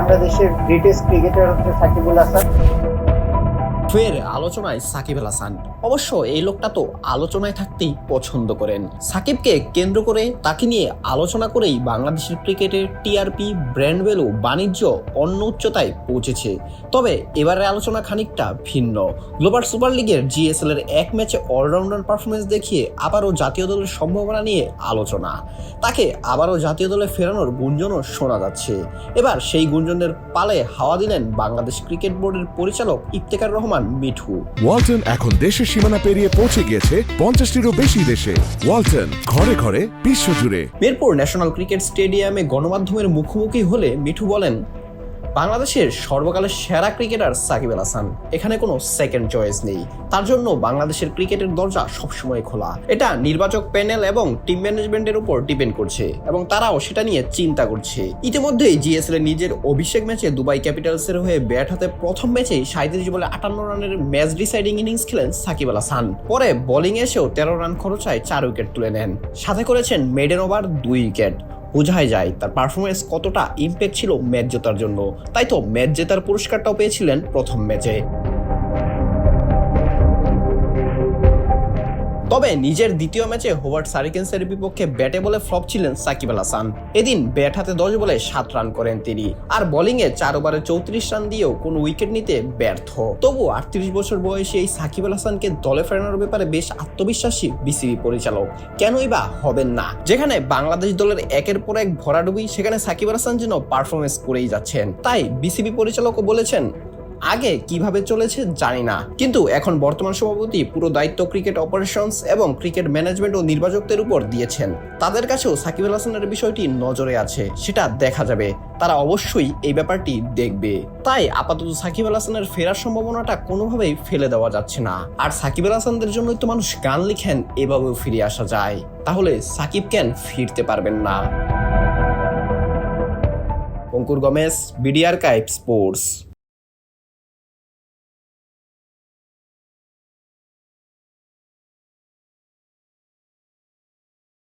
বাংলাদেশের greatest cricketer হচ্ছে সাকিবুল হাসান। ফের আলোচনায় সাকিব আল হাসান। অবশ্য এই লোকটা তো আলোচনায় থাকতেই পছন্দ করেন। সাকিবকে কেন্দ্র করে তাকে নিয়ে আলোচনা করেই বাংলাদেশের ক্রিকেটের টিআরপি, ব্র্যান্ড ভ্যালু, বাণিজ্য অন্য উচ্চতায় পৌঁছেছে। তবে এবারের আলোচনা খানিকটা ভিন্ন। গ্লোবাল সুপার লিগের জিএসএল এর এক ম্যাচে অলরাউন্ডার পারফরমেন্স দেখিয়ে আবারও জাতীয় দলের সম্ভাবনা নিয়ে আলোচনা। তাকে আবারও জাতীয় দলে ফেরানোর গুঞ্জনও শোনা যাচ্ছে। এবার সেই গুঞ্জনের পালে হাওয়া দিলেন বাংলাদেশ ক্রিকেট বোর্ডের পরিচালক ইফতেখার রহমান মিঠু। ওয়ালটন এখন দেশের সীমানা পেরিয়ে পৌঁছে গিয়েছে 50টিরও বেশি দেশে। ওয়ালটন, ঘরে ঘরে বিশ্বজুড়ে। মিরপুর ন্যাশনাল ক্রিকেট স্টেডিয়ামে গণমাধ্যমের মুখোমুখি হলে মিঠু বলেন, বাংলাদেশের সর্বকালের সেরা ক্রিকেটার সাকিব আল হাসান, এখানে কোনো সেকেন্ড চয়েস নেই। তার জন্য বাংলাদেশের ক্রিকেটের দরজা সবসময় খোলা। এটা নির্বাচক প্যানেল এবং টিম ম্যানেজমেন্টের উপর ডিপেন্ড করছে এবং তারাও সেটা নিয়ে চিন্তা করছে। ইতিমধ্যেই জিএসএল এর নিজের অভিষেক ম্যাচে দুবাই ক্যাপিটালসের হয়ে ব্যাট হাতে প্রথম ম্যাচেই 37 বলে 58 রানের ম্যাচ ডিসাইডিং ইনিংস খেলেন সাকিব আল হাসান। পরে বোলিং এসেও 13 রান খরচায় 4 উইকেট তুলে নেন। সাথে করেছেন মেডেন ওভার 2 উইকেট। বোঝাই যায় তার পারফরমেন্স কতটা ইম্প্যাক্ট ছিল ম্যাচ জেতার জন্য। তাই তো ম্যাচ জেতার পুরস্কারটাও পেয়েছিলেন প্রথম ম্যাচে। তবে নিজের দ্বিতীয় ম্যাচে হোভার্ড সারিকেন্সের বিপক্ষে ব্যাটে বলে ফ্লপ ছিলেন সাকিব আল হাসান। এদিন ব্যাট হাতে 10 বলে 7 রান করেন তিনি। আর বোলিংয়ে 4 ওভারে 34 রান দিয়েও কোনো উইকেট নিতে ব্যর্থ। তবু 38 বছর বয়সী এই সাকিব আল হাসানকে দলে ফেরানোর ব্যাপারে বেশ আত্মবিশ্বাসী বিসিবি পরিচালক। কেনই বা হবেন না? যেখানে বাংলাদেশ দলের একের পর এক ভরাডুবি, সেখানে সাকিব আল হাসান যেন পারফরমেন্স করেই যাচ্ছেন। তাই বিসিবি পরিচালকও বলেছেন, আগে কিভাবে চলেছে জানি না, কিন্তু এখন বর্তমান সভাপতি পুরো দায়িত্ব ক্রিকেট অপারেশনস এবং ক্রিকেট ম্যানেজমেন্ট ও নির্বাচকদের উপর দিয়েছেন। তাদের কাছেও সাকিব আল হাসানের বিষয়টি নজরে আছে, সেটা দেখা যাবে। তারা অবশ্যই এই ব্যাপারটি দেখবে। তাই আপাতত সাকিব আল হাসানের ফেরার সম্ভাবনাটা কোনোভাবেই ফেলে দেওয়া যাচ্ছে না। আর সাকিব আল হাসানদের জন্যই তো মানুষ গান লিখেন, এভাবেও ফিরে আসা যায়। তাহলে সাকিব কেন ফিরতে পারবেন না? অঙ্কুর গমেজ, বিডি আর্কাইভ স্পোর্টস।